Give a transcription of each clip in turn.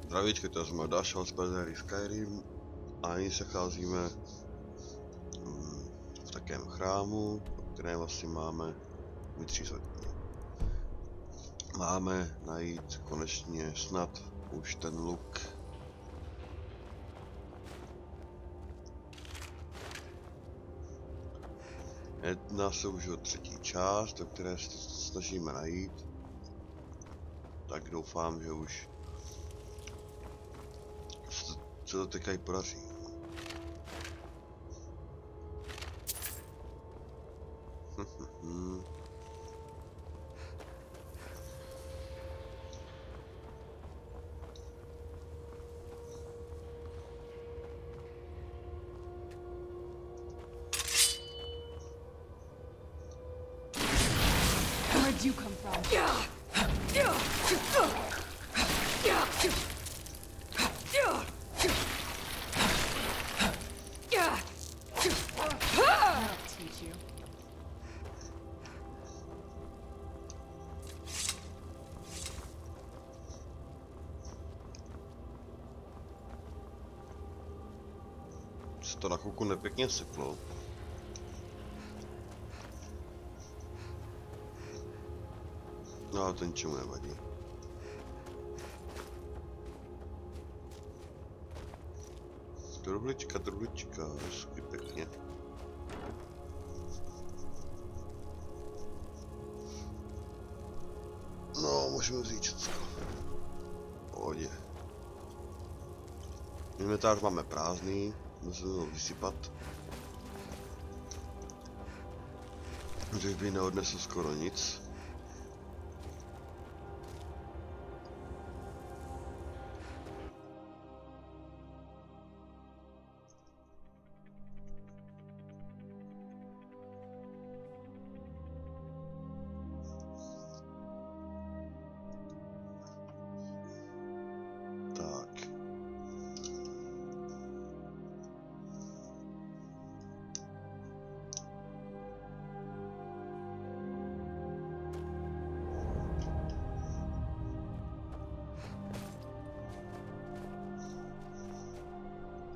Zdravíčky, to jsme dalšího Letsplay Skyrim a nyní se cházíme v takém chrámu, v kterém vlastně máme vytřízatně. Máme najít konečně snad už ten luk. Jedná se už o třetí část, do které se snažíme najít. Tak doufám, že už se to teďka i podaří. Where'd you come from? I'll teach you. Se to na chvilku nepěkně seklo. No ale to ničemu nevadí. Trublička, hezky pěkně. No, můžeme vzít všechno. Pohodě. Inventář máme prázdný, musíme ho vysypat. Že by neodnesl skoro nic.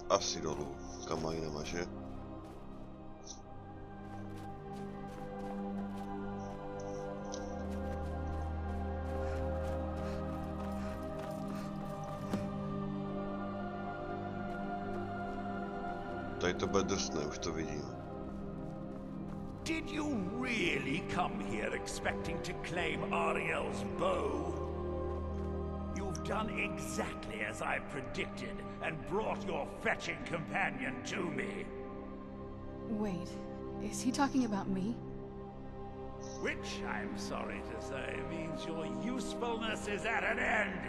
Asi dolů, kam mají nemaže. Tady to bude drsné, už to vidím. Did you really come here expecting to claim Auriel's bow? You've done exactly as I predicted and brought your fetching companion to me. Wait, is he talking about me? Which, I'm sorry to say, means your usefulness is at an end.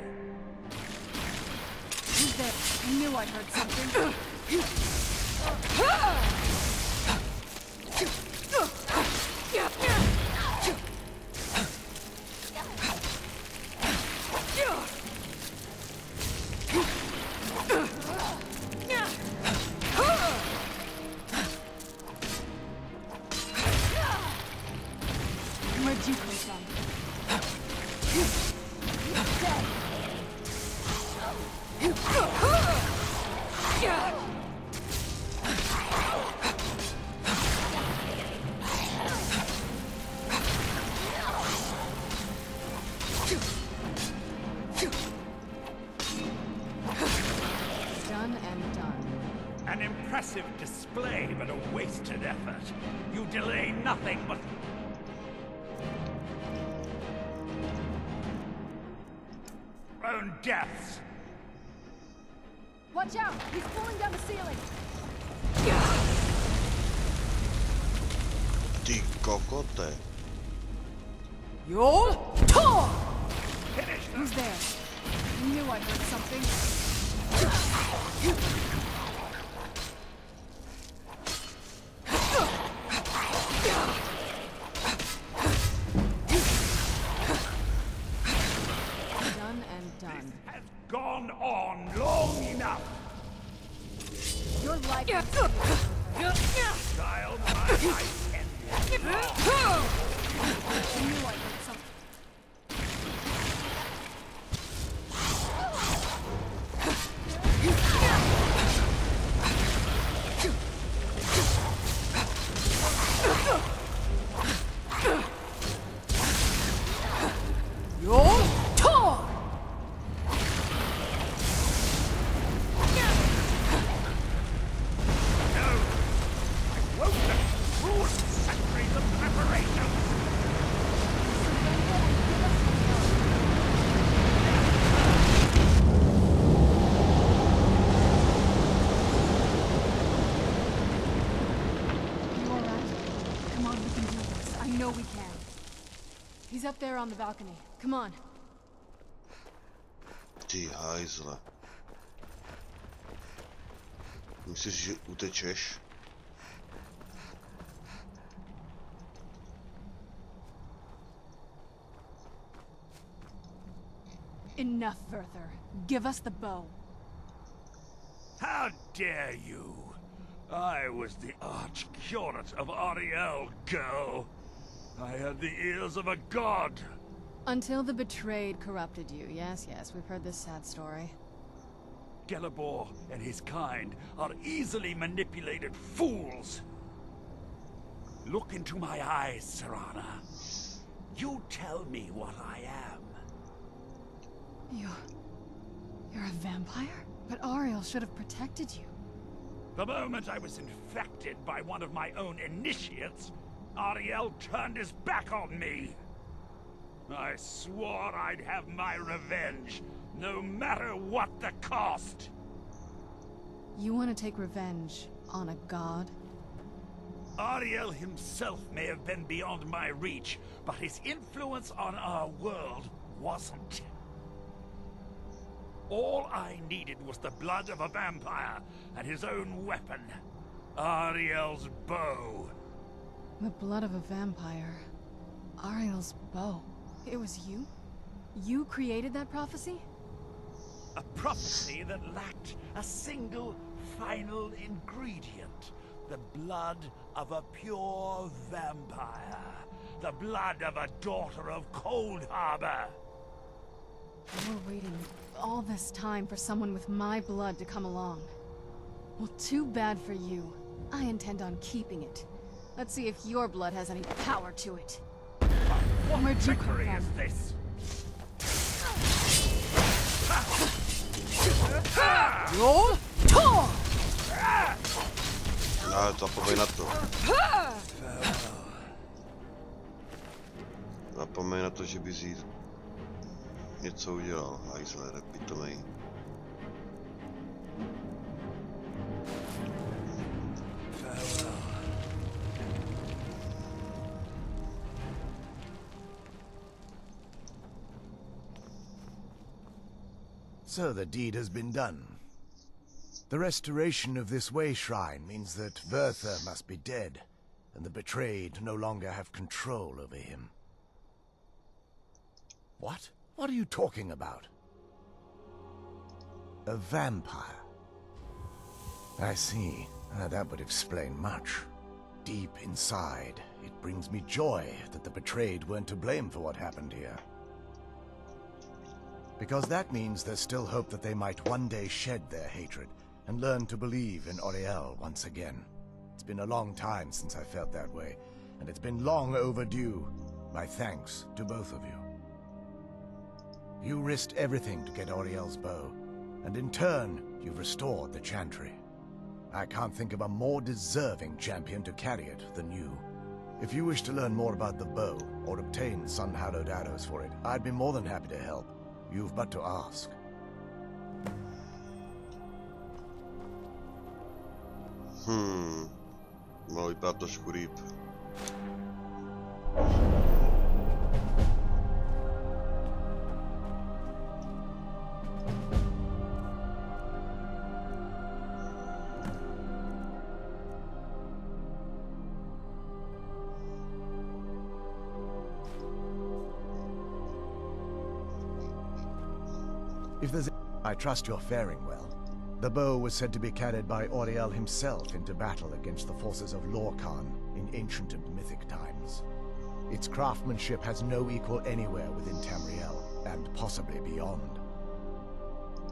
Who's there? I knew I heard something. Where'd you come from? Done and done. An impressive display, but a wasted effort. You delay nothing but... own deaths. Watch out! He's pulling down the ceiling! Ty kokote. Yo! Finish them. Who's there? I knew I heard something. Done and done. Has gone on long enough. Your life is Child, my life ended. I knew I heard something. He's up there on the balcony. Come on. Ty hajzle. Myslíš, že utečeš? Enough, Werther. Give us the bow. How dare you? I was the arch-curate of Auriel, girl. I had the ears of a god. Until the betrayed corrupted you. Yes, yes, we've heard this sad story. Gelibor and his kind are easily manipulated fools. Look into my eyes, Serana. You tell me what I am. You're a vampire? But Auriel should have protected you. The moment I was infected by one of my own initiates, Auriel turned his back on me. I swore I'd have my revenge, no matter what the cost. You want to take revenge on a god? Auriel himself may have been beyond my reach, but his influence on our world wasn't. All I needed was the blood of a vampire and his own weapon, Auriel's bow. The blood of a vampire. Auriel's bow. It was you? You created that prophecy? A prophecy that lacked a single final ingredient. The blood of a pure vampire. The blood of a daughter of Cold Harbor. We're waiting all this time for someone with my blood to come along. Well, too bad for you. I intend on keeping it. Let's see if your blood has any power to it. What trickery is this? Zapomeň na to. Zapomeň na to, že bys jí něco udělal, hajzle, repitomej. So the deed has been done. The restoration of this way shrine means that Werther must be dead, and the betrayed no longer have control over him. What? What are you talking about? A vampire. I see. That would explain much. Deep inside, it brings me joy that the betrayed weren't to blame for what happened here. Because that means there's still hope that they might one day shed their hatred and learn to believe in Auriel once again. It's been a long time since I felt that way, and it's been long overdue. My thanks to both of you. You risked everything to get Auriel's bow, and in turn, you've restored the Chantry. I can't think of a more deserving champion to carry it than you. If you wish to learn more about the bow, or obtain sun-hallowed arrows for it, I'd be more than happy to help. You've but to ask. Malo vypadat trošku líp. If there's... I trust you're faring well. The bow was said to be carried by Auriel himself into battle against the forces of Lorcan in ancient and mythic times. Its craftsmanship has no equal anywhere within Tamriel, and possibly beyond.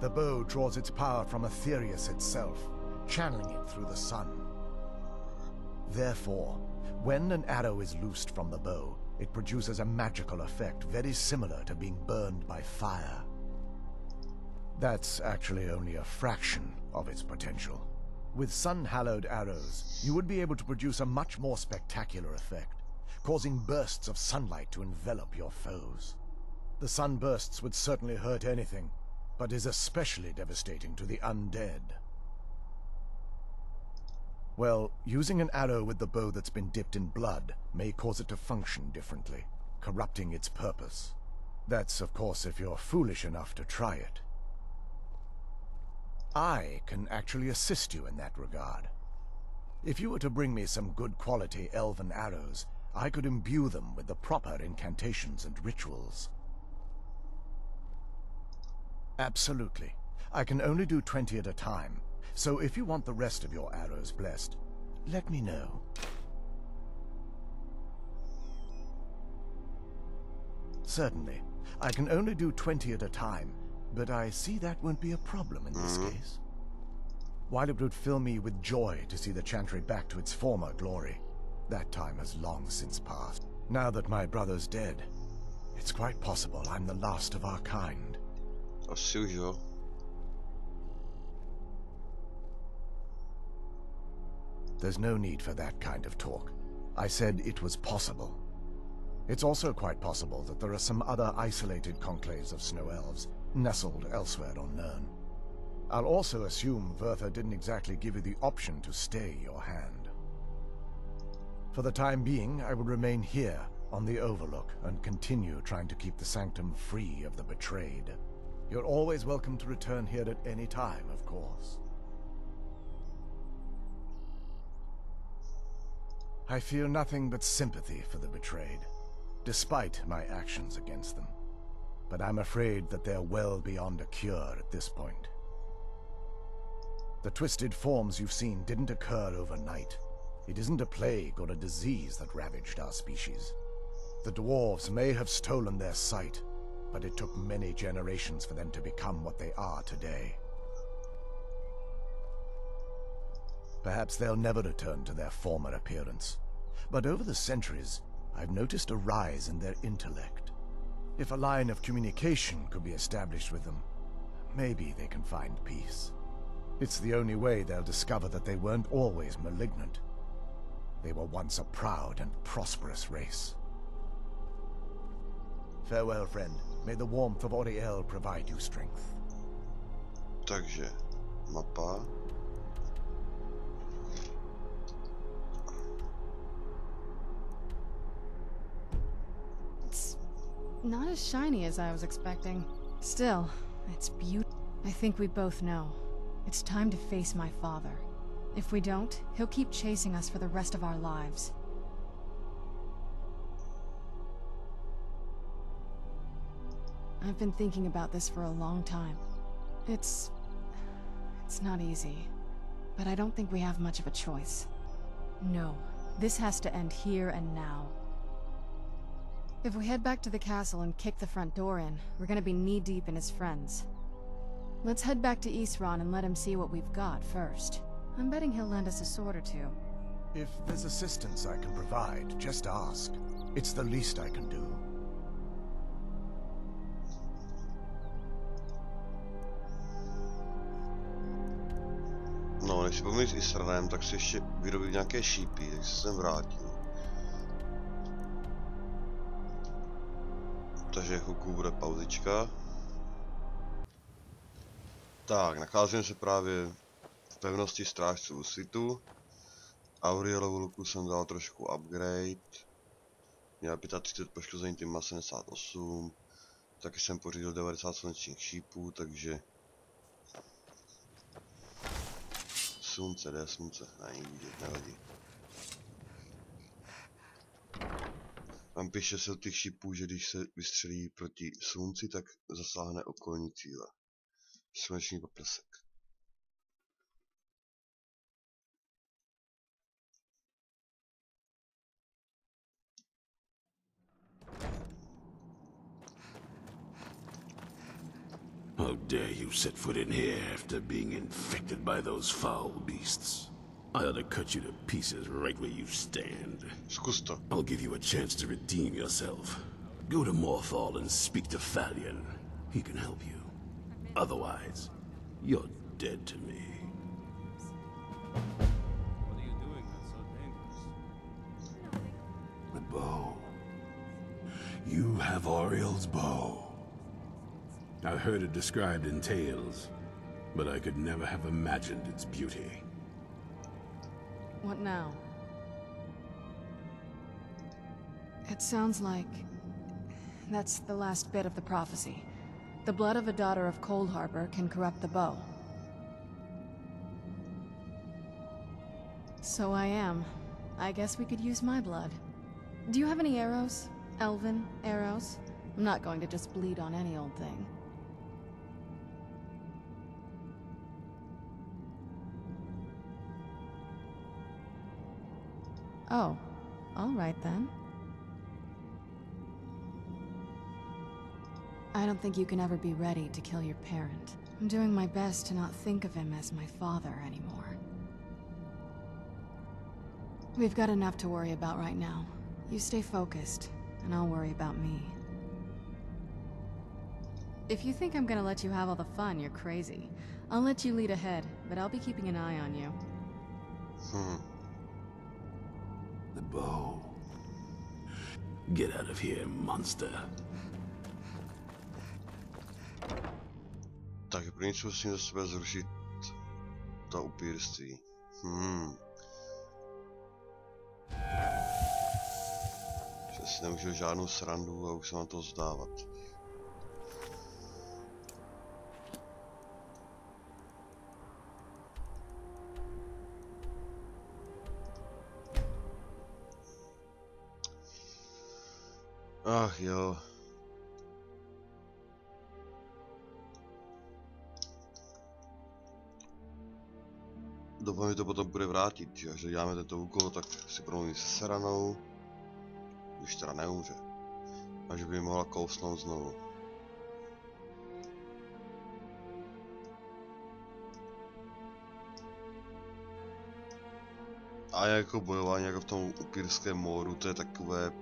The bow draws its power from Aetherius itself, channeling it through the sun. Therefore, when an arrow is loosed from the bow, it produces a magical effect very similar to being burned by fire. That's actually only a fraction of its potential. With sun-hallowed arrows, you would be able to produce a much more spectacular effect, causing bursts of sunlight to envelop your foes. The sunbursts would certainly hurt anything, but is especially devastating to the undead. Well, using an arrow with the bow that's been dipped in blood may cause it to function differently. corrupting its purpose. That's, of course, if you're foolish enough to try it. I can actually assist you in that regard. If you were to bring me some good quality elven arrows, I could imbue them with the proper incantations and rituals. Absolutely. I can only do 20 at a time, so if you want the rest of your arrows blessed, let me know. Certainly. I can only do 20 at a time, but I see that won't be a problem in this case. While it would fill me with joy to see the Chantry back to its former glory, that time has long since passed. Now that my brother's dead, it's quite possible I'm the last of our kind. Asi už jo. There's no need for that kind of talk. I said it was possible. It's also quite possible that there are some other isolated conclaves of snow elves nestled elsewhere on Nirn. I'll also assume Vertha didn't exactly give you the option to stay your hand. For the time being, I will remain here on the Overlook and continue trying to keep the Sanctum free of the betrayed. You're always welcome to return here at any time, of course. I feel nothing but sympathy for the betrayed, despite my actions against them. But I'm afraid that they're well beyond a cure at this point. The twisted forms you've seen didn't occur overnight. It isn't a plague or a disease that ravaged our species. The dwarves may have stolen their sight, but it took many generations for them to become what they are today. Perhaps they'll never return to their former appearance. But over the centuries, I've noticed a rise in their intellect. If a line of communication could be established with them, maybe they can find peace. It's the only way they'll discover that they weren't always malignant. They were once a proud and prosperous race. Farewell, friend. May the warmth of Auriel provide you strength. Takže, mapa. It's not as shiny as I was expecting. Still, it's beautiful. I think we both know. It's time to face my father. If we don't, he'll keep chasing us for the rest of our lives. I've been thinking about this for a long time. It's not easy, but I don't think we have much of a choice. No, this has to end here and now. If we head back to the castle and kick the front door in, we're gonna be knee-deep in his friends. Let's head back to Isran and let him see what we've got first. I'm betting he'll lend us a sword or two. If there's assistance I can provide, just ask. It's the least I can do. No, než si pomůžu s Isranem, tak si ještě vyrobím nějaké šípy, takže se sem vrátím. Takže chvilku bude pauzička. Tak, nacházím se právě v pevnosti strážců svitu. Aurielovu luku jsem dal trošku upgrade. Měl 35 poškození, tím má 78. Taky jsem pořídil 90 slunečních šípů, takže... Slunce, jde slunce, není vidět, nevadí. Tam píše se od těch šípů, že když se vystřelí proti slunci, tak zasáhne okolní cíle. Sluneční poplesek. How dare you set foot in here after being infected by those foul beasts? I ought to cut you to pieces right where you stand. Zkus to. I'll give you a chance to redeem yourself. Go to Morthal and speak to Falion. He can help you. Otherwise, you're dead to me. What are you doing that's so dangerous? The bow. You have Auriel's bow. I've heard it described in tales, but I could never have imagined its beauty. What now? It sounds like That's the last bit of the prophecy. The blood of a daughter of Cold Harbor can corrupt the bow. So I am. I guess we could use my blood. Do you have any arrows? Elven arrows? I'm not going to just bleed on any old thing. Oh, all right then. I don't think you can ever be ready to kill your parent. I'm doing my best to not think of him as my father anymore. We've got enough to worry about right now. You stay focused, and I'll worry about me. If you think I'm gonna let you have all the fun, you're crazy. I'll let you lead ahead, but I'll be keeping an eye on you. The bow. Get out of here, monster. Tak první, co musím za sebe zrušit to upírství. Že si nemůžu žádnou srandu a už se mám to vzdávat. Ach jo. Doufám, že to potom bude vrátit, že až děláme tento úkol, tak si promluví se Seranou. Už teda neumře. A že by mohla kousnout znovu. A jako bojování jako v tom upírském módu, to je takové...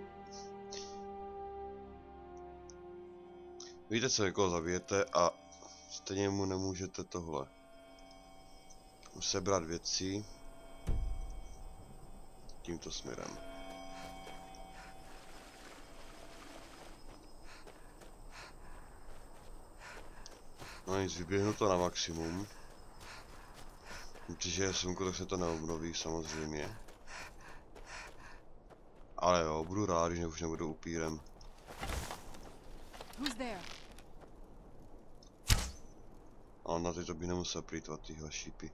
Víte co, někoho zabijete a stejně mu nemůžete tohle. Sebrat věci tímto směrem. No nic, vyběhnu to na maximum. Když je slunko, tak se to neobnoví samozřejmě. Ale jo, budu rád, že už nebudu upírem. Ale na tyto bych nemusel plýtvat tyhle šípy.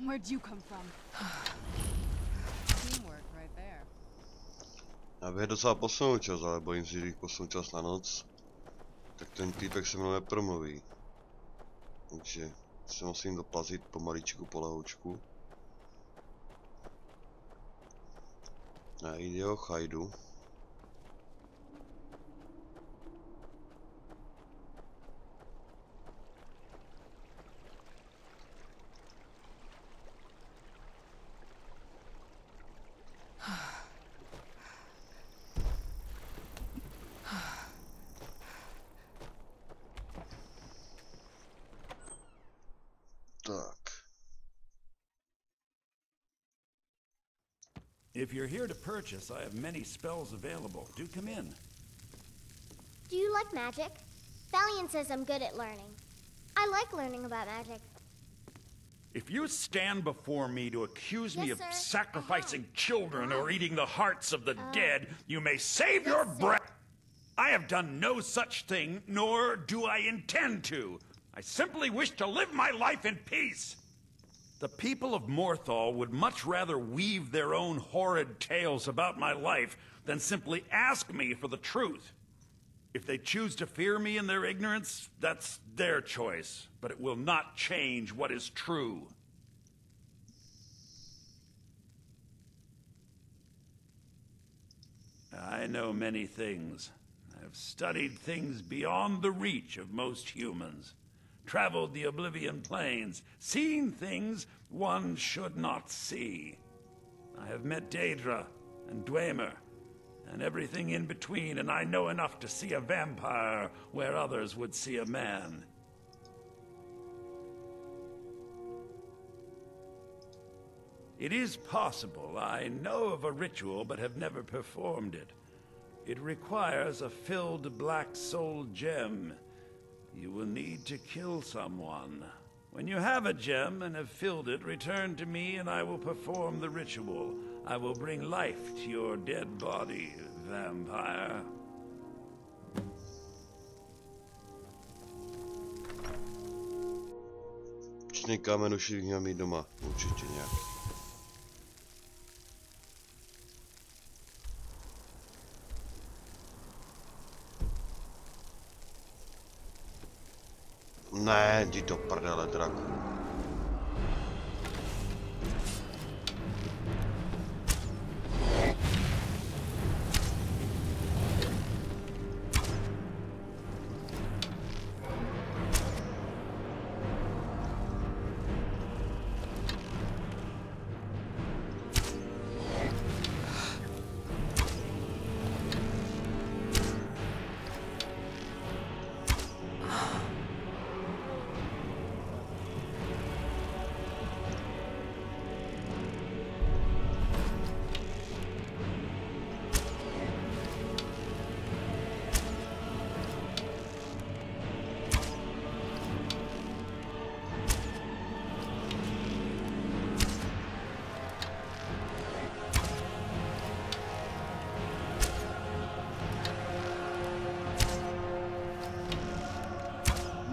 Where'd you come from? Teamwork right there. Já bych docela posunul čas, ale bojím se, že když posunu čas na noc, tak ten týpek se mnou nepromluví. Takže se musím doplazit pomaličku po lehoučku. A jde o chajdu. If you're here to purchase, I have many spells available. Do come in. Do you like magic? Valiant says I'm good at learning. I like learning about magic. If you stand before me to accuse me Yes, of sir. sacrificing children or eating the hearts of the dead, you may save your sir. breath. I have done no such thing, nor do I intend to. I simply wish to live my life in peace. The people of Morthal would much rather weave their own horrid tales about my life than simply ask me for the truth. If they choose to fear me in their ignorance, that's their choice. But it will not change what is true. I know many things. I've studied things beyond the reach of most humans. Traveled the Oblivion Plains, seen things one should not see. I have met Daedra and Dwemer, and everything in between, and I know enough to see a vampire where others would see a man. It is possible I know of a ritual but have never performed it. It requires a filled black soul gem. You will need to kill someone. When you have a gem and have filled it, return to me and I will perform the ritual. I will bring life to your dead body, vampire. Čtyři kámen už měl mít doma, určitě nějaký. Ne, jdi do prdele, draku.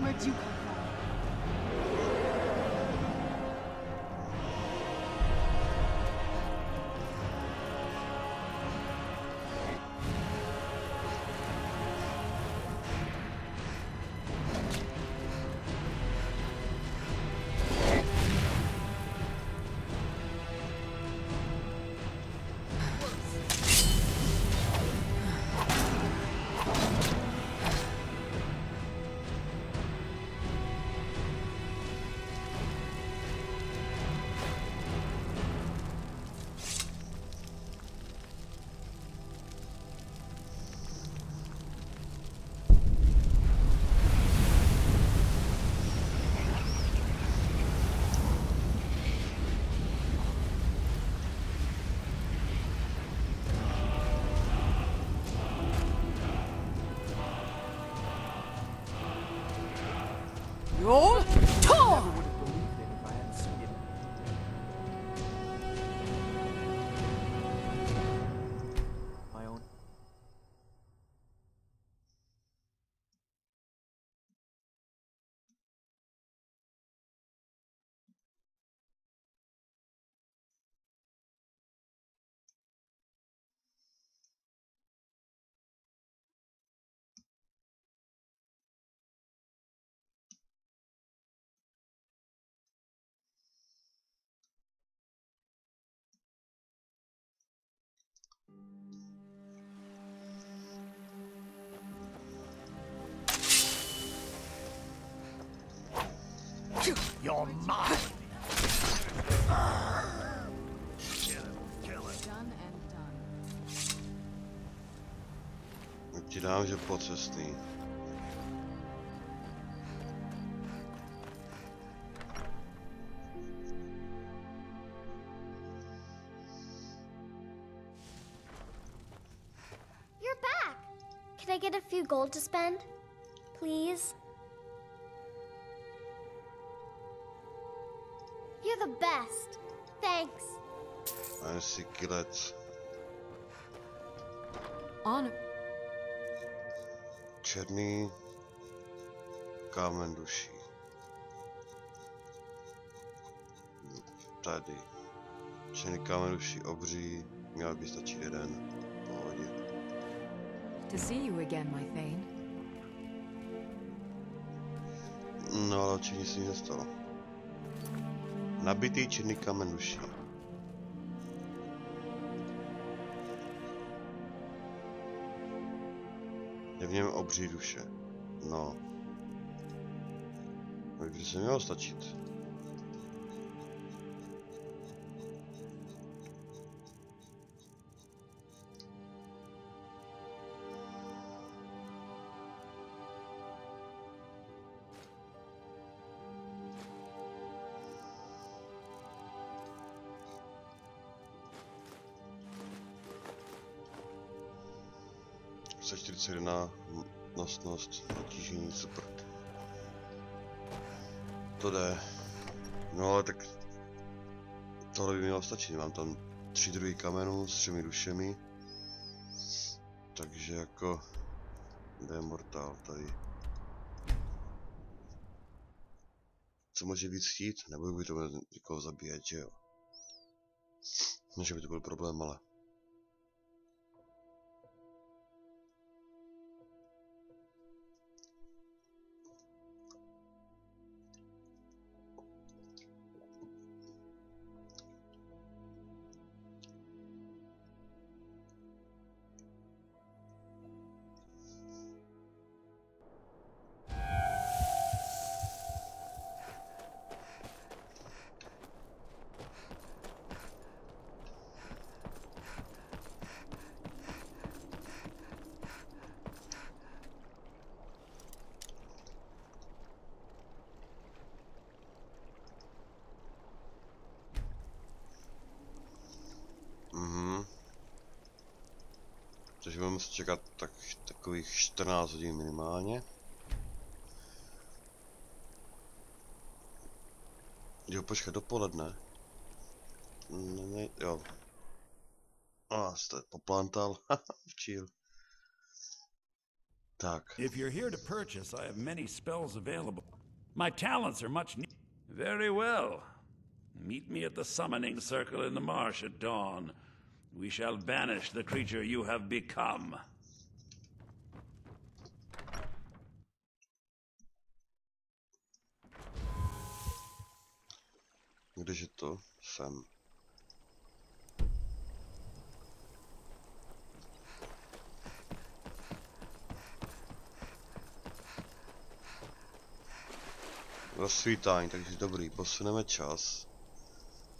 Where'd you come from? Your tongue! You're mine! Done and done. Ti dám, že pocestný. You're back. Can I get a few gold to spend? Please? You're the best. Thanks. A si kilec. Honor. Černý kámen duší. Tady. Černý kámen duší obří, měl by stačit jeden. Pohodě. to see you again, my Thane. No, ale určitě nic ní nestalo. Nabitý činný kamen duší. Je v něm obří duše. No. Takže se mělo stačit. Se 41 nosnost, zatížení, super. To jde. No ale tak tohle by mělo stačit, mám tam 3 druhy kamenů s 3 dušemi. Takže jako jde mortál tady. Co může víc chtít? Nebudu by to někoho zabíjet, že jo? Ne, že by to byl problém, ale... Takže budeme muset čekat takových 14 hodin minimálně. Jo, počkat, dopoledne. Ne, jo. Jste poplantal, včíl. Tak. If you're here to purchase, I have many spells available. My talents are much needed. Very well. Meet me at the summoning circle in the marsh at dawn. We shall banish the creature you have become. Kdeže to? Sem. Rozsvítání, takže dobrý, posuneme čas.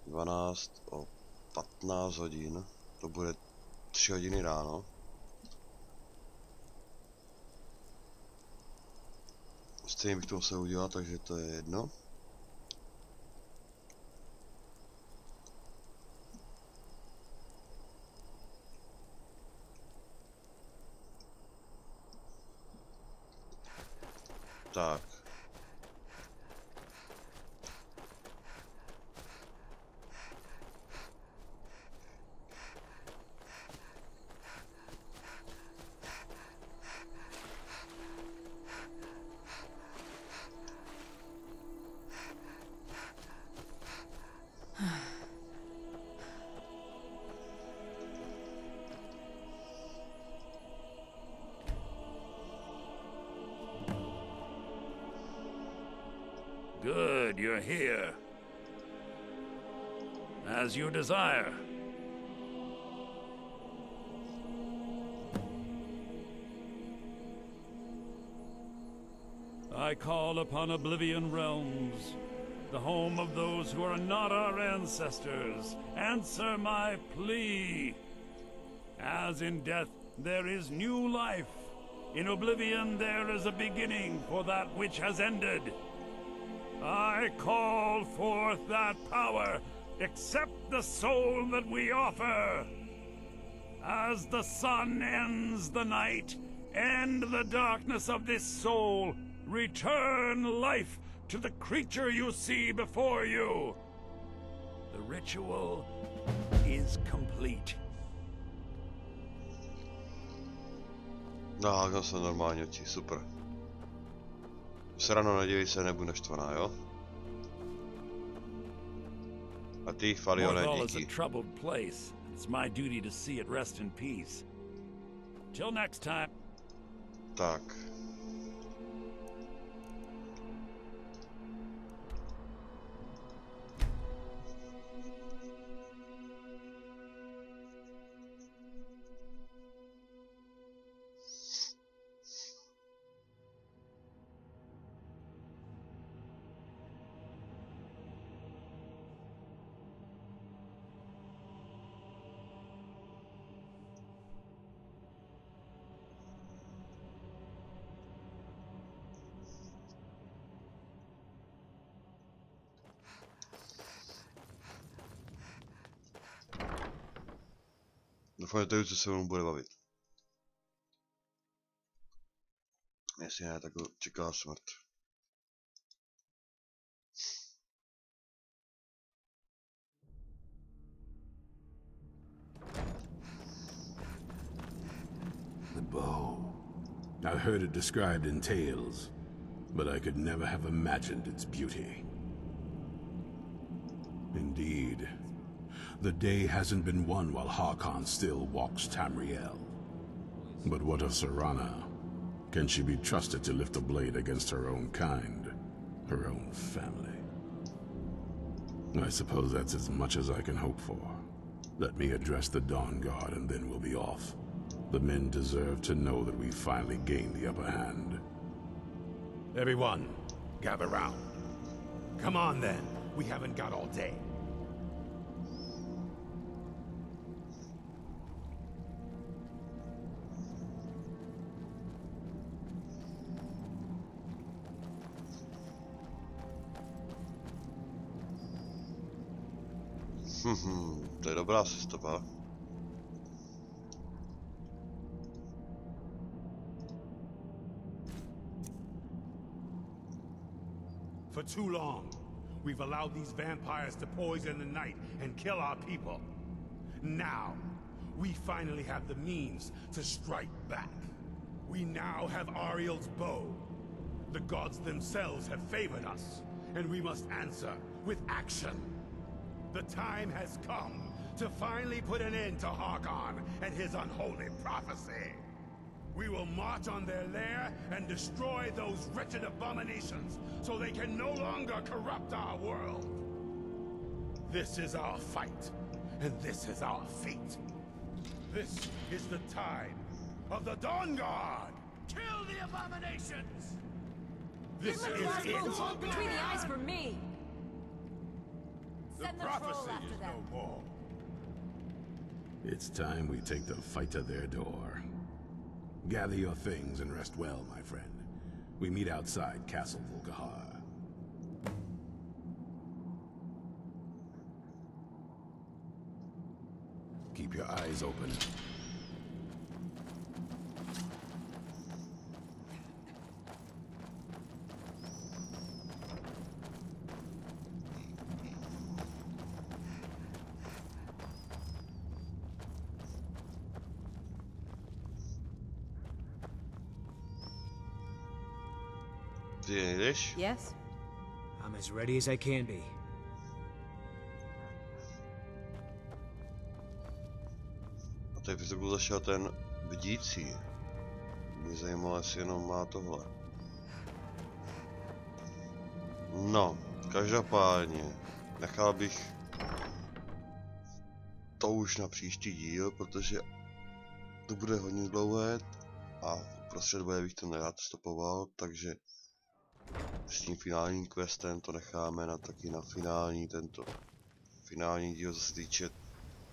12 o 15 hodin. To bude 3 hodiny ráno. Stejně bych to musel udělat, takže to je jedno. Tak. Good, you're here. As you desire. I call upon Oblivion Realms, the home of those who are not our ancestors. Answer my plea. As in death there is new life, in Oblivion there is a beginning for that which has ended. I call forth that power. Accept the soul that we offer. As the sun ends the night, end the darkness of this soul. Return life to the creature you see before you. The ritual is complete. No, jsem normálně oči, super. Se ráno nedělej se, nebudu naštvaná, jo? A ty, Falione, díky. Is a troubled place. It's my duty to see it rest in peace. Till next time. Tak. Doufám, že tady se se mnou bude bavit. Jestli ne, tak ho čeká smrt. The bow. I heard it described in tales, but I could never have imagined its beauty. Indeed, the day hasn't been won while Harkon still walks Tamriel. But what of Serana? Can she be trusted to lift a blade against her own kind, her own family? I suppose that's as much as I can hope for. Let me address the Dawn Guard and then we'll be off. The men deserve to know that we finally gained the upper hand. Everyone, gather round. Come on then, we haven't got all day. To je dobrá sestava. For too long, we've allowed these vampires to poison the night and kill our people. Now, we finally have the means to strike back. We now have Auriel's bow. The gods themselves have favored us, and we must answer with action. The time has come to finally put an end to Harkon and his unholy prophecy. We will march on their lair and destroy those wretched abominations so they can no longer corrupt our world. This is our fight, and this is our fate. This is the time of the Dawn Guard. Kill the abominations! This is it! Between the eyes for me! The Send the prophecy troll after is them. no more. It's time we take the fight to their door. Gather your things and rest well, my friend. We meet outside Castle Volkahar. Keep your eyes open. Ty nejdeš? Yes? I'm as ready as I can be. A tady před sebou zašel ten vidící. Mě zajímalo, jestli jenom má tohle. No, každopádně nechal bych to už na příští díl, protože to bude hodně dlouhé a prostřed boje bych to nerad stopoval, takže s tím finálním questem to necháme na taky na finální díl, co se týče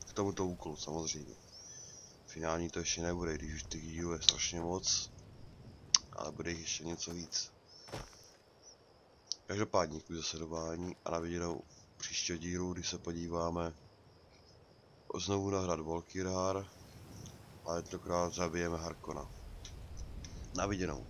k tomuto úkolu samozřejmě. Finální to ještě nebude, když už těch dílů je strašně moc, ale bude jich ještě něco víc. Každopádně děkuji za sledování a na viděnou příštího dílu, kdy se podíváme znovu na hrad Volkihar, ale tentokrát zabijeme Harkona. Na viděnou.